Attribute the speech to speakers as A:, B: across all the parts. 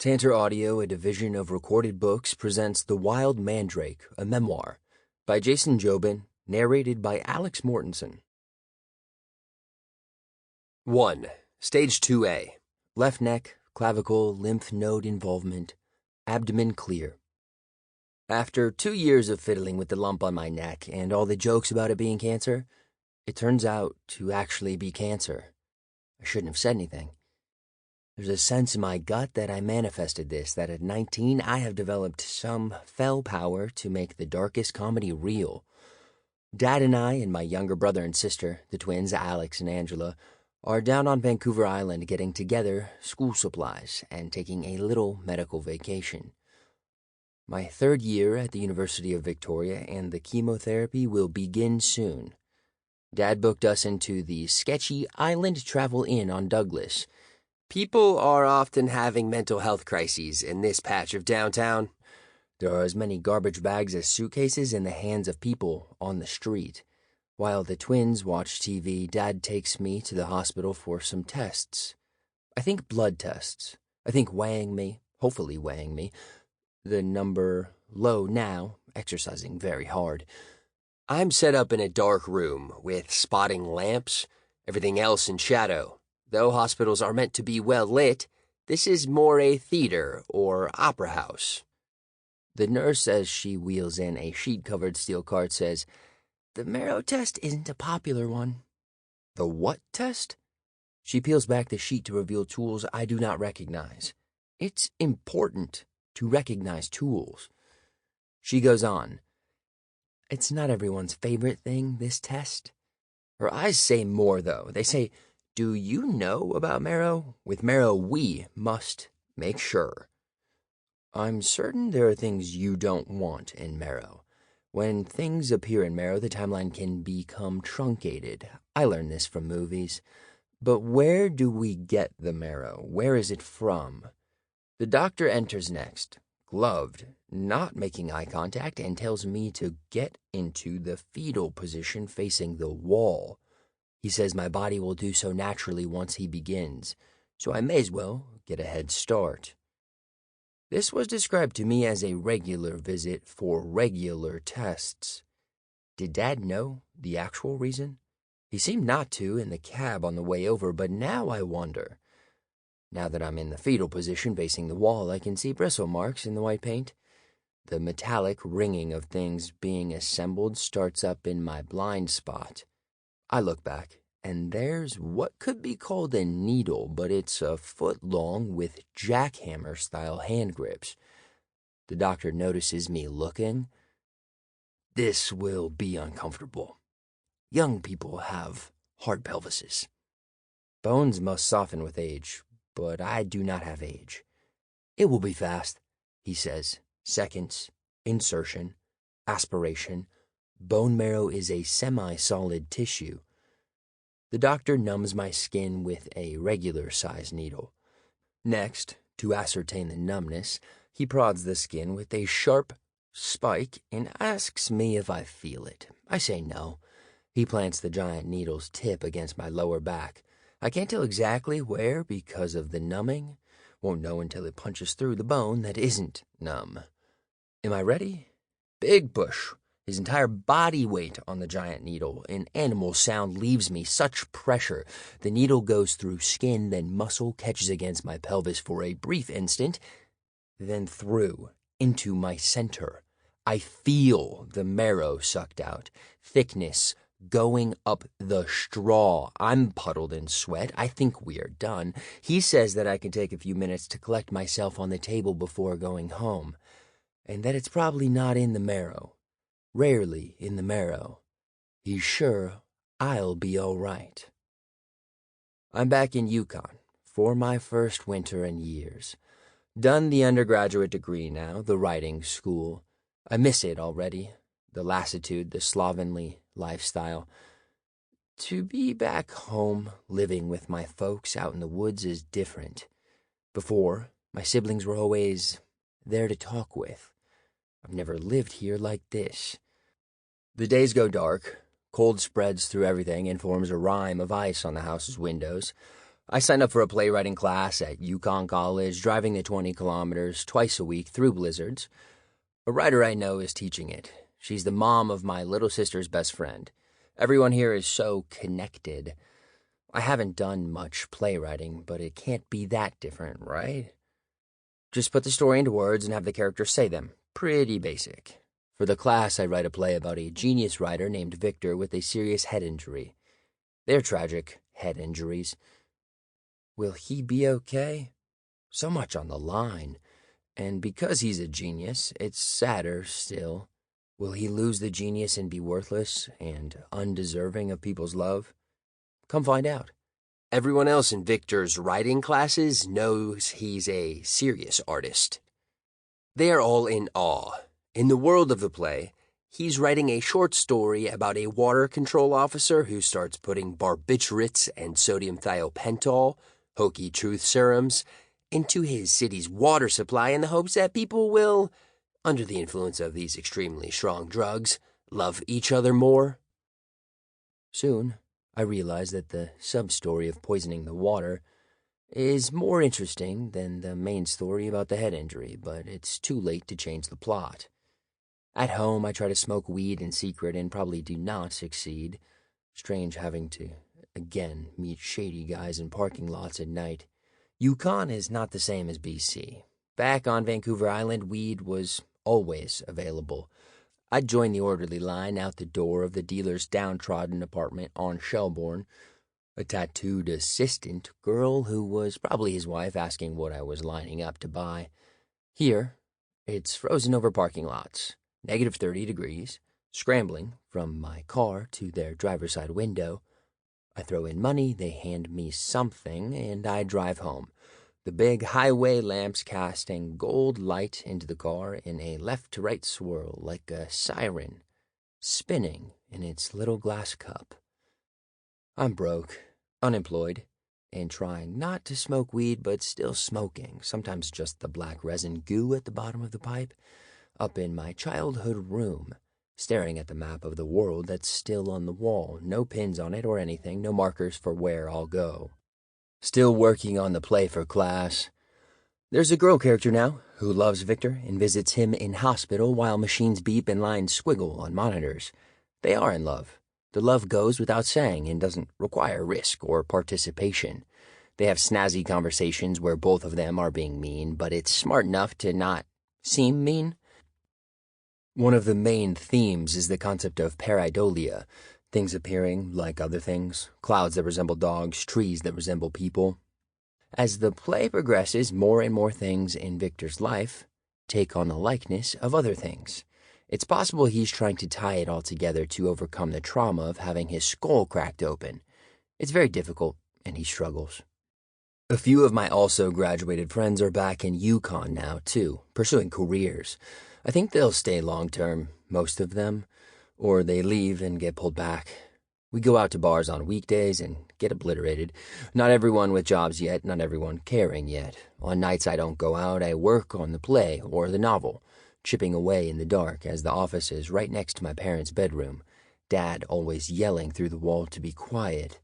A: Tantor Audio, a division of Recorded Books, presents The Wild Mandrake, a memoir, by Jason Jobin, narrated by Alex Mortensen. 1. Stage 2A. Left neck, clavicle, lymph node involvement, abdomen clear. After 2 years of fiddling with the lump on my neck and all the jokes about it being cancer, it turns out to actually be cancer. I shouldn't have said anything. There's a sense in my gut that I manifested this, that at 19 I have developed some fell power to make the darkest comedy real. Dad and I and my younger brother and sister, the twins Alex and Angela, are down on Vancouver Island getting together school supplies and taking a little medical vacation. My 3rd year at the University of Victoria and the chemotherapy will begin soon. Dad booked us into the sketchy Island Travel Inn on Douglas. People are often having mental health crises in this patch of downtown. There are as many garbage bags as suitcases in the hands of people on the street. While the twins watch TV, Dad takes me to the hospital for some tests. I think blood tests. I think hopefully weighing me. The number low now, exercising very hard. I'm set up in a dark room with spotting lamps, everything else in shadow. Though hospitals are meant to be well lit, this is more a theater or opera house. The nurse, as she wheels in a sheet-covered steel cart, says, "The marrow test isn't a popular one." The what test? She peels back the sheet to reveal tools I do not recognize. It's important to recognize tools. She goes on. It's not everyone's favorite thing, this test. Her eyes say more, though. They say, "Do you know about marrow? With marrow, we must make sure." I'm certain there are things you don't want in marrow. When things appear in marrow, the timeline can become truncated. I learned this from movies. But where do we get the marrow? Where is it from? The doctor enters next, gloved, not making eye contact, and tells me to get into the fetal position facing the wall. He says my body will do so naturally once he begins, so I may as well get a head start. This was described to me as a regular visit for regular tests. Did Dad know the actual reason? He seemed not to in the cab on the way over, but now I wonder. Now that I'm in the fetal position facing the wall, I can see bristle marks in the white paint. The metallic ringing of things being assembled starts up in my blind spot. I look back, and there's what could be called a needle, but it's a foot long with jackhammer-style hand grips. The doctor notices me looking. This will be uncomfortable. Young people have hard pelvises. Bones must soften with age, but I do not have age. It will be fast, he says. Seconds, insertion, aspiration. Bone marrow is a semi-solid tissue. The doctor numbs my skin with a regular-sized needle. Next, to ascertain the numbness, he prods the skin with a sharp spike and asks me if I feel it. I say no. He plants the giant needle's tip against my lower back. I can't tell exactly where because of the numbing. Won't know until it punches through the bone that isn't numb. Am I ready? Big push. His entire body weight on the giant needle. An animal sound leaves me, such pressure. The needle goes through skin, then muscle catches against my pelvis for a brief instant, then through, into my center. I feel the marrow sucked out. Thickness going up the straw. I'm puddled in sweat. I think we are done. He says that I can take a few minutes to collect myself on the table before going home, and that it's probably not in the marrow. Rarely in the marrow. He's sure I'll be all right. I'm back in Yukon for my first winter in years. Done the undergraduate degree now, the writing school. I miss it already. The lassitude, the slovenly lifestyle. To be back home, living with my folks out in the woods is different. Before, my siblings were always there to talk with. I've never lived here like this. The days go dark. Cold spreads through everything and forms a rime of ice on the house's windows. I signed up for a playwriting class at Yukon College, driving the 20 kilometers twice a week through blizzards. A writer I know is teaching it. She's the mom of my little sister's best friend. Everyone here is so connected. I haven't done much playwriting, but it can't be that different, right? Just put the story into words and have the characters say them. Pretty basic. For the class, I write a play about a genius writer named Victor with a serious head injury. They're tragic head injuries. Will he be okay? So much on the line. And because he's a genius, it's sadder still. Will he lose the genius and be worthless and undeserving of people's love? Come find out. Everyone else in Victor's writing classes knows he's a serious artist. They are all in awe. In the world of the play, he's writing a short story about a water control officer who starts putting barbiturates and sodium thiopental, hokey truth serums, into his city's water supply in the hopes that people will, under the influence of these extremely strong drugs, love each other more. Soon, I realized that the sub-story of poisoning the water is more interesting than the main story about the head injury, but it's too late to change the plot. At home, I try to smoke weed in secret and probably do not succeed. Strange having to, again, meet shady guys in parking lots at night. Yukon is not the same as BC. Back on Vancouver Island, weed was always available. I'd join the orderly line out the door of the dealer's downtrodden apartment on Shelbourne, a tattooed assistant girl who was probably his wife asking what I was lining up to buy. Here, it's frozen over parking lots, -30 degrees, scrambling from my car to their driver's side window. I throw in money, they hand me something, and I drive home. The big highway lamps casting gold light into the car in a left-to-right swirl like a siren, spinning in its little glass cup. I'm broke, unemployed, and trying not to smoke weed but still smoking, sometimes just the black resin goo at the bottom of the pipe, up in my childhood room, staring at the map of the world that's still on the wall, no pins on it or anything, no markers for where I'll go. Still working on the play for class. There's a girl character now who loves Victor and visits him in hospital while machines beep and lines squiggle on monitors. They are in love. The love goes without saying and doesn't require risk or participation. They have snazzy conversations where both of them are being mean, but it's smart enough to not seem mean. One of the main themes is the concept of pareidolia, things appearing like other things, clouds that resemble dogs, trees that resemble people. As the play progresses, more and more things in Victor's life take on the likeness of other things. It's possible he's trying to tie it all together to overcome the trauma of having his skull cracked open. It's very difficult, and he struggles. A few of my also graduated friends are back in Yukon now, too, pursuing careers. I think they'll stay long-term, most of them, or they leave and get pulled back. We go out to bars on weekdays and get obliterated. Not everyone with jobs yet, not everyone caring yet. On nights I don't go out, I work on the play or the novel, chipping away in the dark as the office is right next to my parents' bedroom, Dad always yelling through the wall to be quiet.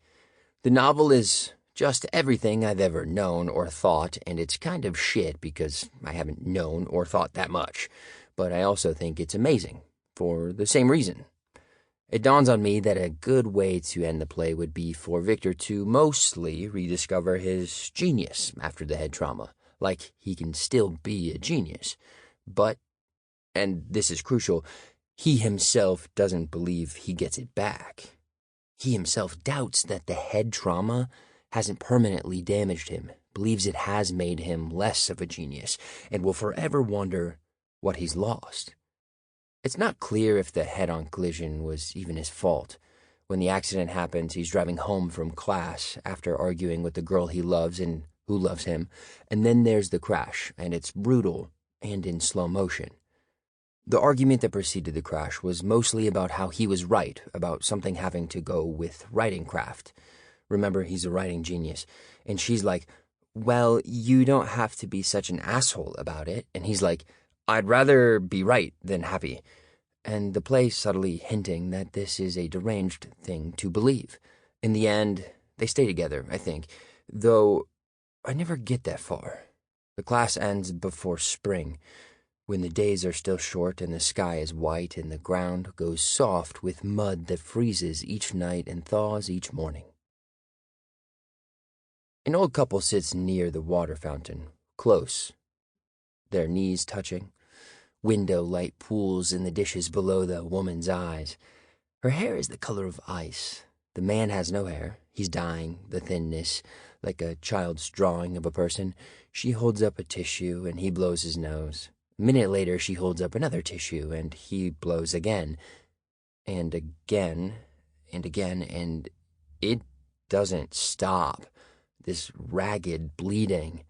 A: The novel is just everything I've ever known or thought, and it's kind of shit because I haven't known or thought that much. But I also think it's amazing, for the same reason. It dawns on me that a good way to end the play would be for Victor to mostly rediscover his genius after the head trauma, like he can still be a genius. But, and this is crucial, he himself doesn't believe he gets it back. He himself doubts that the head trauma hasn't permanently damaged him, believes it has made him less of a genius, and will forever wonder what he's lost. It's not clear if the head-on collision was even his fault. When the accident happens, he's driving home from class after arguing with the girl he loves and who loves him, and then there's the crash, and it's brutal and in slow motion. The argument that preceded the crash was mostly about how he was right, about something having to go with writing craft. Remember, he's a writing genius. And she's like, well, you don't have to be such an asshole about it. And he's like, I'd rather be right than happy. And the play subtly hinting that this is a deranged thing to believe. In the end, they stay together, I think. though I never get that far. The class ends before spring, when the days are still short and the sky is white and the ground goes soft with mud that freezes each night and thaws each morning. An old couple sits near the water fountain, close, their knees touching. Window light pools in the dishes below the woman's eyes. Her hair is the color of ice. The man has no hair. He's dying, the thinness, like a child's drawing of a person. She holds up a tissue, and he blows his nose. A minute later, she holds up another tissue, and he blows again. And again, and again, and it doesn't stop. This ragged bleeding.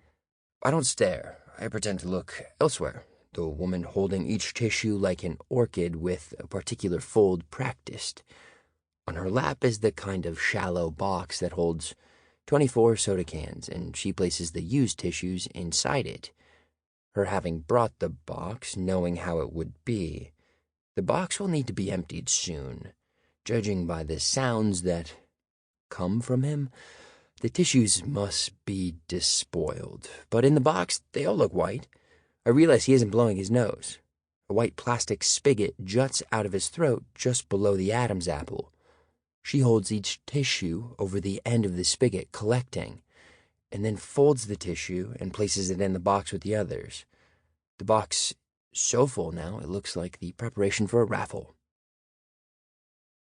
A: I don't stare. I pretend to look elsewhere. The woman holding each tissue like an orchid with a particular fold practiced. On her lap is the kind of shallow box that holds 24 soda cans, and she places the used tissues inside it. Her having brought the box, knowing how it would be. The box will need to be emptied soon. Judging by the sounds that come from him, the tissues must be despoiled. But in the box, they all look white. I realize he isn't blowing his nose. A white plastic spigot juts out of his throat just below the Adam's apple. She holds each tissue over the end of the spigot, collecting, and then folds the tissue and places it in the box with the others. The box so full now, it looks like the preparation for a raffle.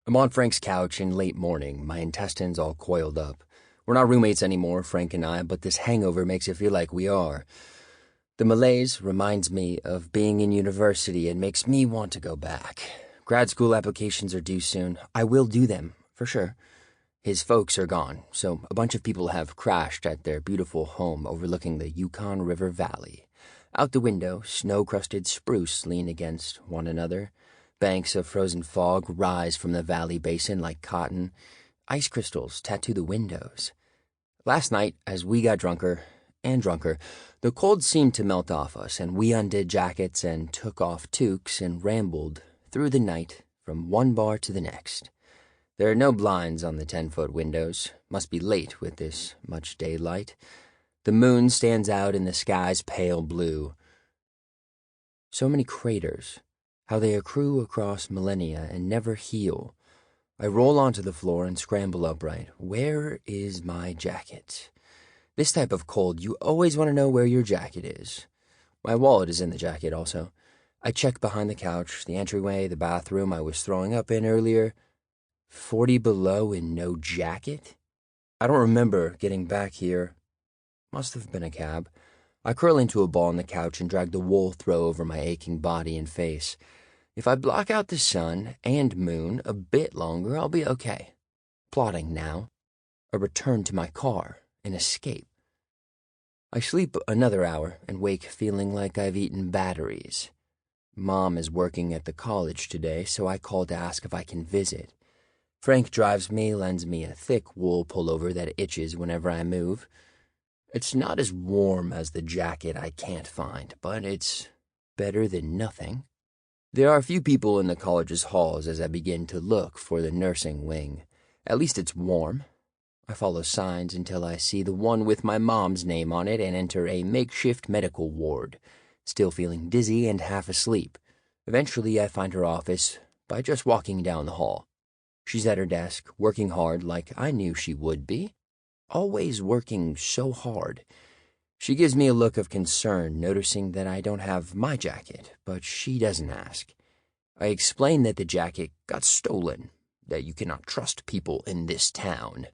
A: I'm on Frank's couch in late morning, my intestines all coiled up. We're not roommates anymore, Frank and I, but this hangover makes it feel like we are. The malaise reminds me of being in university and makes me want to go back. Grad school applications are due soon. I will do them, for sure. His folks are gone, so a bunch of people have crashed at their beautiful home overlooking the Yukon River Valley. Out the window, snow-crusted spruce lean against one another. Banks of frozen fog rise from the valley basin like cotton. Ice crystals tattoo the windows. Last night, as we got drunker and drunker, the cold seemed to melt off us, and we undid jackets and took off toques and rambled through the night from one bar to the next. There are no blinds on the 10-foot windows. Must be late with this much daylight. The moon stands out in the sky's pale blue. So many craters, how they accrue across millennia and never heal. I roll onto the floor and scramble upright. Where is my jacket? This type of cold, you always want to know where your jacket is. My wallet is in the jacket also. I check behind the couch, the entryway, the bathroom I was throwing up in earlier. 40 below and no jacket? I don't remember getting back here. Must have been a cab. I curl into a ball on the couch and drag the wool throw over my aching body and face. If I block out the sun and moon a bit longer, I'll be okay. Plotting now. A return to my car. An escape. I sleep another hour and wake feeling like I've eaten batteries. Mom is working at the college today, so I call to ask if I can visit. Frank drives me, lends me a thick wool pullover that itches whenever I move. It's not as warm as the jacket I can't find, but it's better than nothing. There are a few people in the college's halls as I begin to look for the nursing wing. At least it's warm. I follow signs until I see the one with my mom's name on it and enter a makeshift medical ward, still feeling dizzy and half asleep. Eventually I find her office by just walking down the hall. She's at her desk, working hard like I knew she would be. Always working so hard. She gives me a look of concern, noticing that I don't have my jacket, but she doesn't ask. I explain that the jacket got stolen, that you cannot trust people in this town.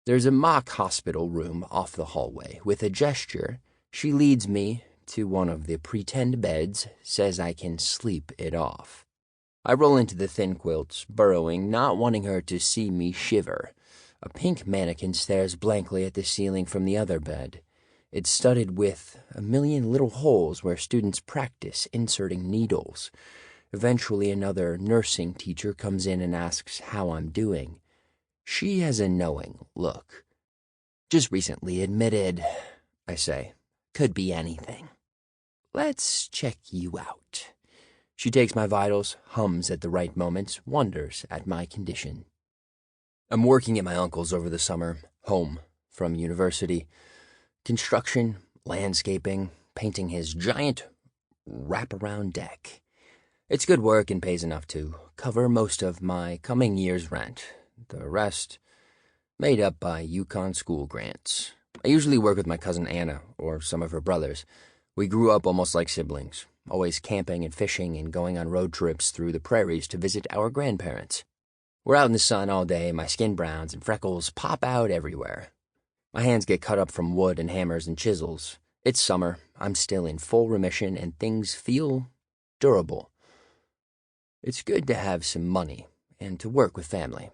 A: There's a mock hospital room off the hallway. With a gesture, she leads me to one of the pretend beds, says I can sleep it off. I roll into the thin quilts, burrowing, not wanting her to see me shiver. A pink mannequin stares blankly at the ceiling from the other bed. It's studded with a million little holes where students practice inserting needles. Eventually, another nursing teacher comes in and asks how I'm doing. She has a knowing look. Just recently admitted, I say. Could be anything. Let's check you out. She takes my vitals, hums at the right moments, wonders at my condition. I'm working at my uncle's over the summer, home, from university. Construction, landscaping, painting his giant wraparound deck. It's good work and pays enough to cover most of my coming year's rent. The rest made up by Yukon school grants. I usually work with my cousin Anna or some of her brothers. We grew up almost like siblings, always camping and fishing and going on road trips through the prairies to visit our grandparents. We're out in the sun all day, my skin browns and freckles pop out everywhere. My hands get cut up from wood and hammers and chisels. It's summer, I'm still in full remission, and things feel durable. It's good to have some money and to work with family.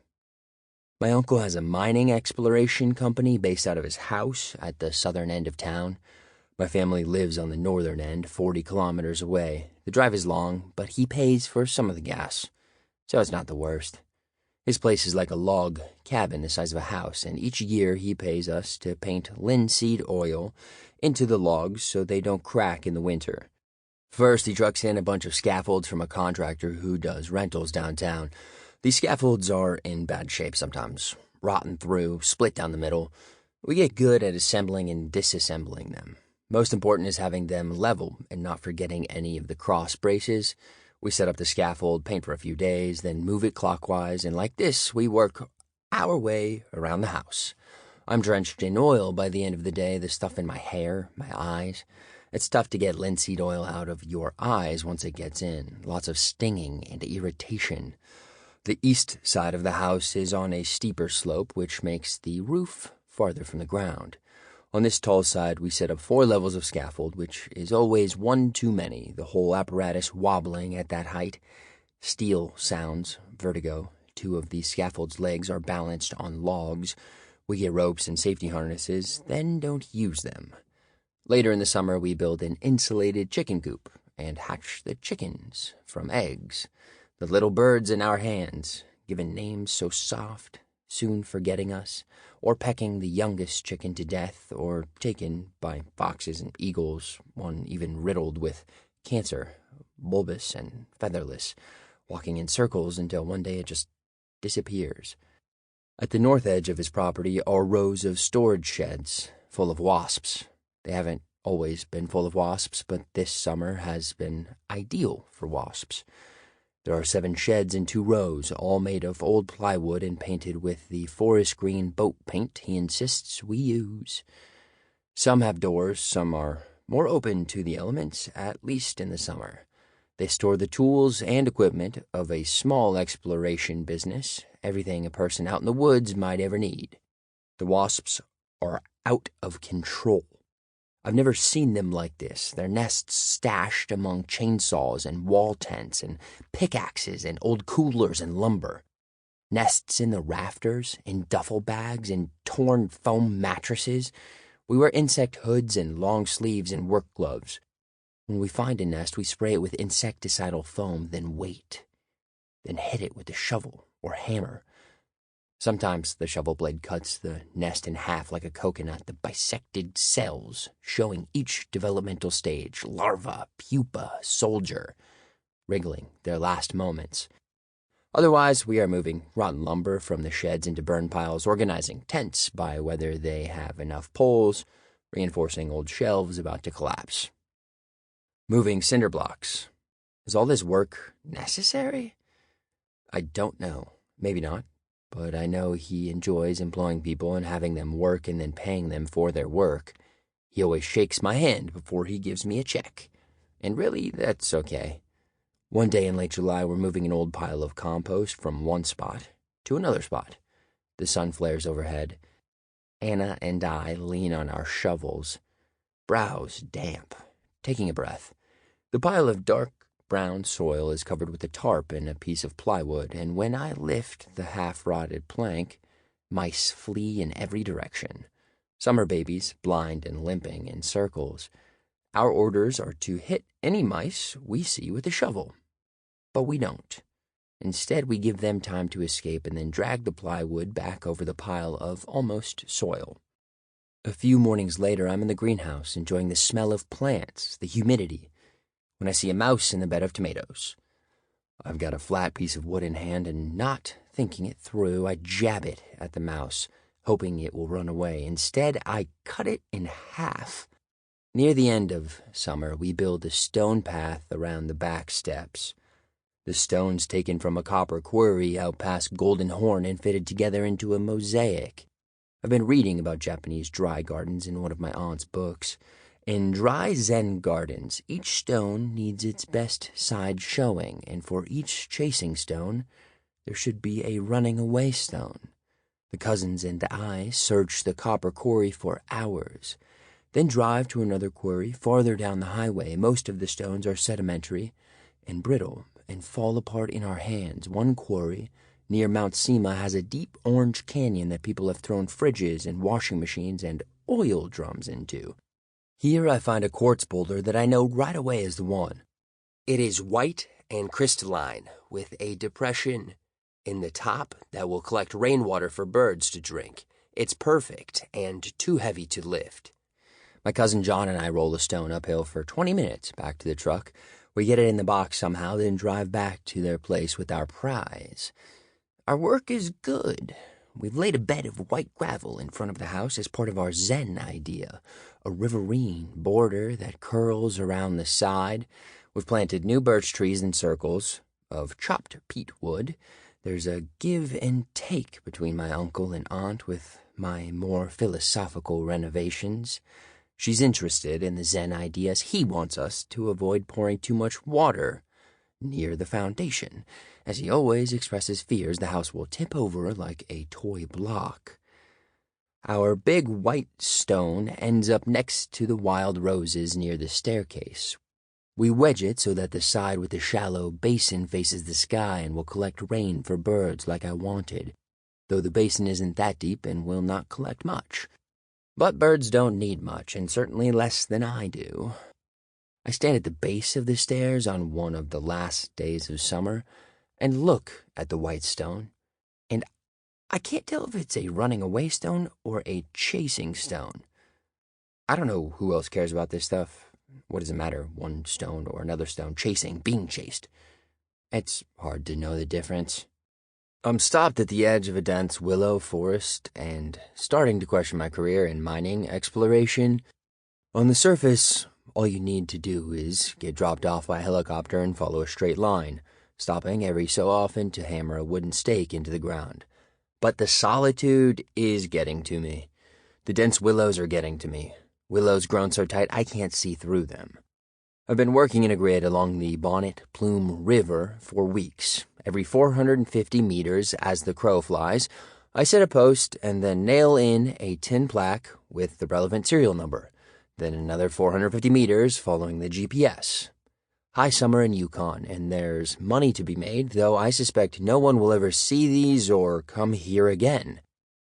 A: My uncle has a mining exploration company based out of his house at the southern end of town. My family lives on the northern end, 40 kilometers away. The drive is long, but he pays for some of the gas, so it's not the worst. His place is like a log cabin the size of a house, and each year he pays us to paint linseed oil into the logs so they don't crack in the winter. First, he trucks in a bunch of scaffolds from a contractor who does rentals downtown. These scaffolds are in bad shape sometimes, rotten through, split down the middle. We get good at assembling and disassembling them. Most important is having them level and not forgetting any of the cross braces. We set up the scaffold, paint for a few days, then move it clockwise, and like this, we work our way around the house. I'm drenched in oil by the end of the day, the stuff in my hair, my eyes. It's tough to get linseed oil out of your eyes once it gets in. Lots of stinging and irritation. The east side of the house is on a steeper slope, which makes the roof farther from the ground. On this tall side, we set up 4 levels of scaffold, which is always one too many, the whole apparatus wobbling at that height. Steel sounds, vertigo. 2 of the scaffold's legs are balanced on logs. We get ropes and safety harnesses, then don't use them. Later in the summer, we build an insulated chicken coop and hatch the chickens from eggs. The little birds in our hands, given names so soft, soon forgetting us, or pecking the youngest chicken to death, or taken by foxes and eagles, one even riddled with cancer, bulbous and featherless, walking in circles until one day it just disappears. At the north edge of his property are rows of storage sheds full of wasps. They haven't always been full of wasps, but this summer has been ideal for wasps. There are 7 sheds in 2 rows, all made of old plywood and painted with the forest green boat paint he insists we use. Some have doors, some are more open to the elements, at least in the summer. They store the tools and equipment of a small exploration business, everything a person out in the woods might ever need. The wasps are out of control. I've never seen them like this, their nests stashed among chainsaws and wall tents and pickaxes and old coolers and lumber. Nests in the rafters, in duffel bags, in torn foam mattresses. We wear insect hoods and long sleeves and work gloves. When we find a nest, we spray it with insecticidal foam, then wait. Then hit it with a shovel or hammer. Sometimes the shovel blade cuts the nest in half like a coconut, the bisected cells showing each developmental stage, larva, pupa, soldier, wriggling their last moments. Otherwise, we are moving rotten lumber from the sheds into burn piles, organizing tents by whether they have enough poles, reinforcing old shelves about to collapse. Moving cinder blocks. Is all this work necessary? I don't know. Maybe not. But I know he enjoys employing people and having them work and then paying them for their work. He always shakes my hand before he gives me a check. And really, that's okay. One day in late July, we're moving an old pile of compost from one spot to another spot. The sun flares overhead. Anna and I lean on our shovels, brows damp, taking a breath. The pile of dark brown soil is covered with a tarp and a piece of plywood, and when I lift the half-rotted plank, mice flee in every direction. Some are babies, blind and limping in circles. Our orders are to hit any mice we see with a shovel. But we don't. Instead, we give them time to escape and then drag the plywood back over the pile of almost soil. A few mornings later, I'm in the greenhouse, enjoying the smell of plants, the humidity, when I see a mouse in the bed of tomatoes. I've got a flat piece of wood in hand, and not thinking it through, I jab it at the mouse, hoping it will run away. Instead, I cut it in half. Near the end of summer, we build a stone path around the back steps. The stones taken from a copper quarry out past Golden Horn and fitted together into a mosaic. I've been reading about Japanese dry gardens in one of my aunt's books. In dry Zen gardens, each stone needs its best side showing, and for each chasing stone, there should be a running away stone. The cousins and I search the copper quarry for hours, then drive to another quarry farther down the highway. Most of the stones are sedimentary and brittle and fall apart in our hands. One quarry near Mount Sema has a deep orange canyon that people have thrown fridges and washing machines and oil drums into. Here I find a quartz boulder that I know right away is the one. It is white and crystalline, with a depression in the top that will collect rainwater for birds to drink. It's perfect and too heavy to lift. My cousin John and I roll the stone uphill for 20 minutes back to the truck. We get it in the box somehow, then drive back to their place with our prize. Our work is good. We've laid a bed of white gravel in front of the house as part of our Zen idea, a riverine border that curls around the side. We've planted new birch trees in circles of chopped peat wood. There's a give and take between my uncle and aunt with my more philosophical renovations. She's interested in the Zen ideas. He wants us to avoid pouring too much water near the foundation, as he always expresses fears the house will tip over like a toy block. Our big white stone ends up next to the wild roses near the staircase. We wedge it so that the side with the shallow basin faces the sky and will collect rain for birds like I wanted, though the basin isn't that deep and will not collect much. But birds don't need much, and certainly less than I do. I stand at the base of the stairs on one of the last days of summer and look at the white stone, and I can't tell if it's a running away stone or a chasing stone. I don't know who else cares about this stuff. What does it matter, one stone or another stone, chasing, being chased? It's hard to know the difference. I'm stopped at the edge of a dense willow forest and starting to question my career in mining exploration. On the surface, all you need to do is get dropped off by a helicopter and follow a straight line, stopping every so often to hammer a wooden stake into the ground. But the solitude is getting to me. The dense willows are getting to me. Willows grown so tight I can't see through them. I've been working in a grid along the Bonnet Plume River for weeks. Every 450 meters as the crow flies, I set a post and then nail in a tin plaque with the relevant serial number. Then another 450 meters following the GPS. High summer in Yukon, and there's money to be made, though I suspect no one will ever see these or come here again.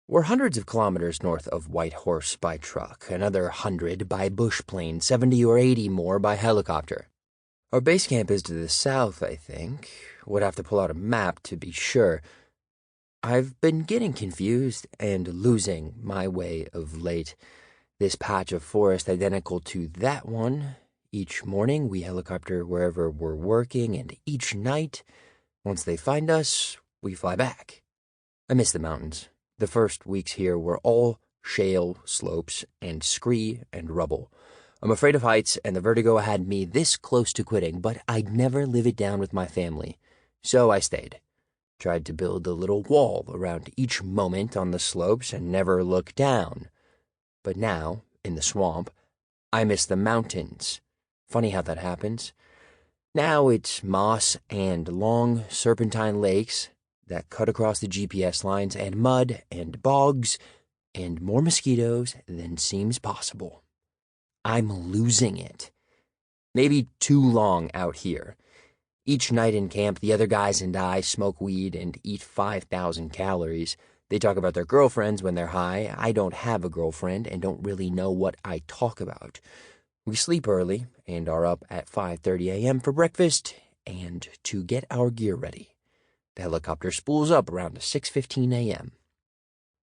A: We're hundreds of kilometers north of Whitehorse by truck, another 100 by bush plane, 70 or 80 more by helicopter. Our base camp is to the south, I think. Would have to pull out a map to be sure. I've been getting confused and losing my way of late. This patch of forest identical to that one. Each morning we helicopter wherever we're working, and each night, once they find us, we fly back. I miss the mountains. The first weeks here were all shale slopes and scree and rubble. I'm afraid of heights, and the vertigo had me this close to quitting, but I'd never live it down with my family. So I stayed. Tried to build a little wall around each moment on the slopes and never look down. But now, in the swamp, I miss the mountains. Funny how that happens. Now it's moss and long serpentine lakes that cut across the GPS lines, and mud and bogs and more mosquitoes than seems possible. I'm losing it. Maybe too long out here. Each night in camp, the other guys and I smoke weed and eat 5,000 calories. They talk about their girlfriends when they're high. I don't have a girlfriend and don't really know what I talk about. We sleep early and are up at 5:30 a.m. for breakfast and to get our gear ready. The helicopter spools up around 6:15 a.m.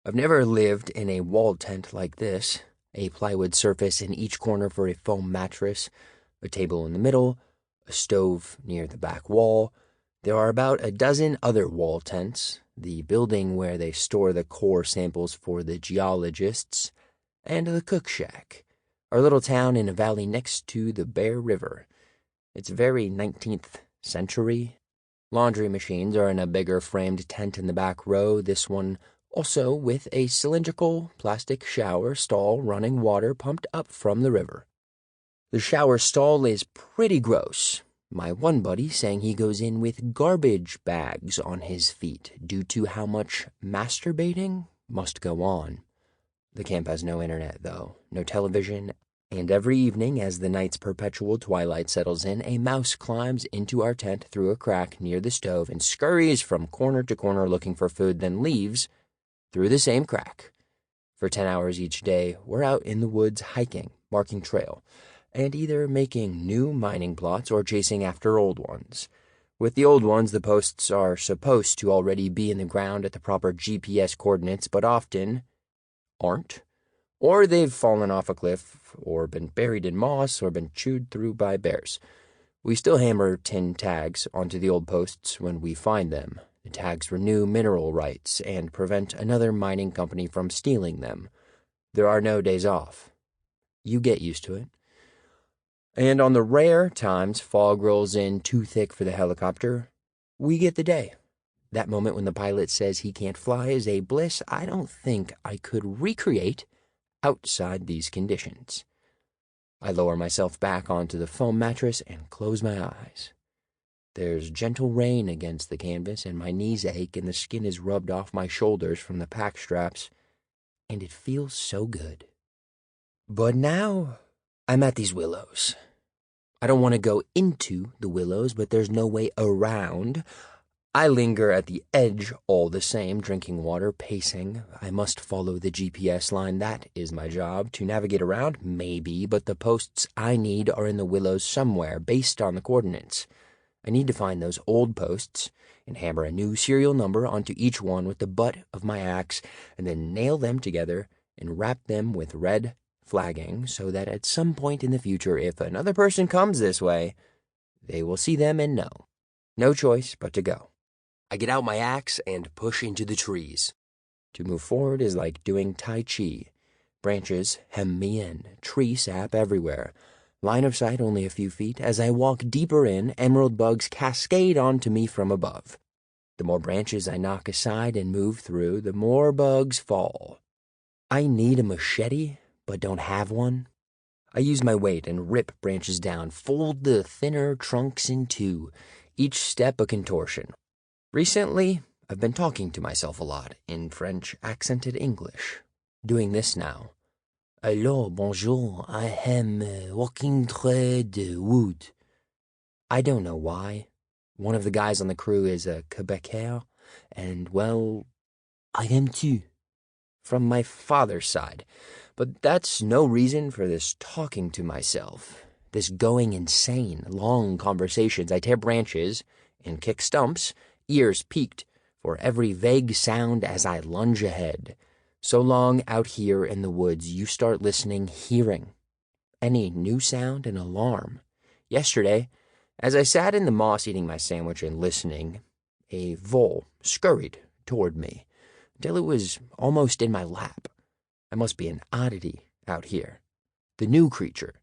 A: I've never lived in a wall tent like this. A plywood surface in each corner for a foam mattress, a table in the middle, a stove near the back wall. There are about a dozen other wall tents the building where they store the core samples for the geologists, and the cook shack, our little town in a valley next to the Bear River. It's very 19th century. Laundry machines are in a bigger framed tent in the back row, this one also with a cylindrical plastic shower stall running water pumped up from the river. The shower stall is pretty gross. My one buddy saying he goes in with garbage bags on his feet due to how much masturbating must go on. The camp has no internet, though, no television, and every evening as the night's perpetual twilight settles in, a mouse climbs into our tent through a crack near the stove and scurries from corner to corner looking for food, then leaves through the same crack. For 10 hours each day, we're out in the woods hiking, marking trail, and either making new mining plots or chasing after old ones. With the old ones, the posts are supposed to already be in the ground at the proper GPS coordinates, but often aren't. Or they've fallen off a cliff, or been buried in moss, or been chewed through by bears. We still hammer tin tags onto the old posts when we find them. The tags renew mineral rights and prevent another mining company from stealing them. There are no days off. You get used to it. And on the rare times fog rolls in too thick for the helicopter, we get the day. That moment when the pilot says he can't fly is a bliss I don't think I could recreate outside these conditions. I lower myself back onto the foam mattress and close my eyes. There's gentle rain against the canvas, and my knees ache and the skin is rubbed off my shoulders from the pack straps, and it feels so good. But now I'm at these willows. I don't want to go into the willows, but there's no way around. I linger at the edge all the same, drinking water, pacing. I must follow the GPS line. That is my job. To navigate around, maybe, but the posts I need are in the willows somewhere, based on the coordinates. I need to find those old posts and hammer a new serial number onto each one with the butt of my axe, and then nail them together and wrap them with red flagging so that at some point in the future, if another person comes this way, they will see them and know. No choice but to go. I get out my axe and push into the trees. To move forward is like doing Tai Chi. Branches hem me in, tree sap everywhere. Line of sight only a few feet. As I walk deeper in, emerald bugs cascade onto me from above. The more branches I knock aside and move through, the more bugs fall. I need a machete, but don't have one. I use my weight and rip branches down, fold the thinner trunks in two, each step a contortion. Recently, I've been talking to myself a lot in French accented English. Doing this now. Allô, bonjour, I am walking through the wood. I don't know why. One of the guys on the crew is a Quebecer, and, well, I am too. From my father's side. But that's no reason for this talking to myself. This going insane, long conversations. I tear branches and kick stumps, ears peaked for every vague sound as I lunge ahead. So long out here in the woods, you start listening, hearing. Any new sound, an alarm. Yesterday, as I sat in the moss eating my sandwich and listening, a vole scurried toward me until it was almost in my lap. I must be an oddity out here. The new creature.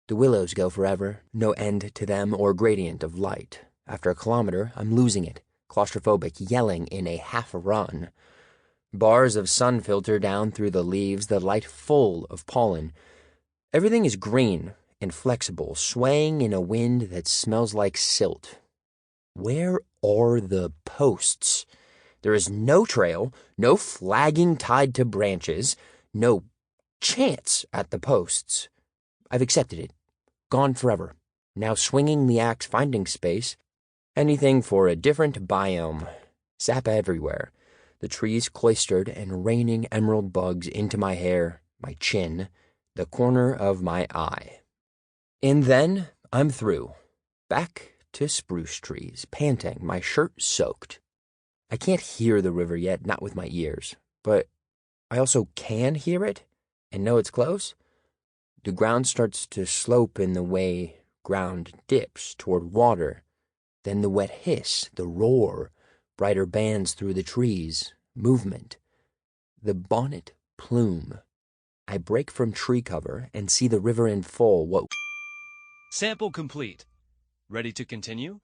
A: The willows go forever, no end to them or gradient of light. After a kilometer, I'm losing it, claustrophobic, yelling in a half-run. Bars of sun filter down through the leaves, the light full of pollen. Everything is green and flexible, swaying in a wind that smells like silt. Where are the posts? There is no trail, no flagging tied to branches, no chance at the posts. I've accepted it. Gone forever. Now swinging the axe, finding space. Anything for a different biome. Sap everywhere. The trees cloistered and raining emerald bugs into my hair, my chin, the corner of my eye. And then I'm through. Back to spruce trees, panting, my shirt soaked. I can't hear the river yet, not with my ears, but I also can hear it and know it's close. The ground starts to slope in the way ground dips toward water. Then the wet hiss, the roar, brighter bands through the trees, movement. The bonnet plume. I break from tree cover and see the river in full.
B: Sample complete. Ready to continue?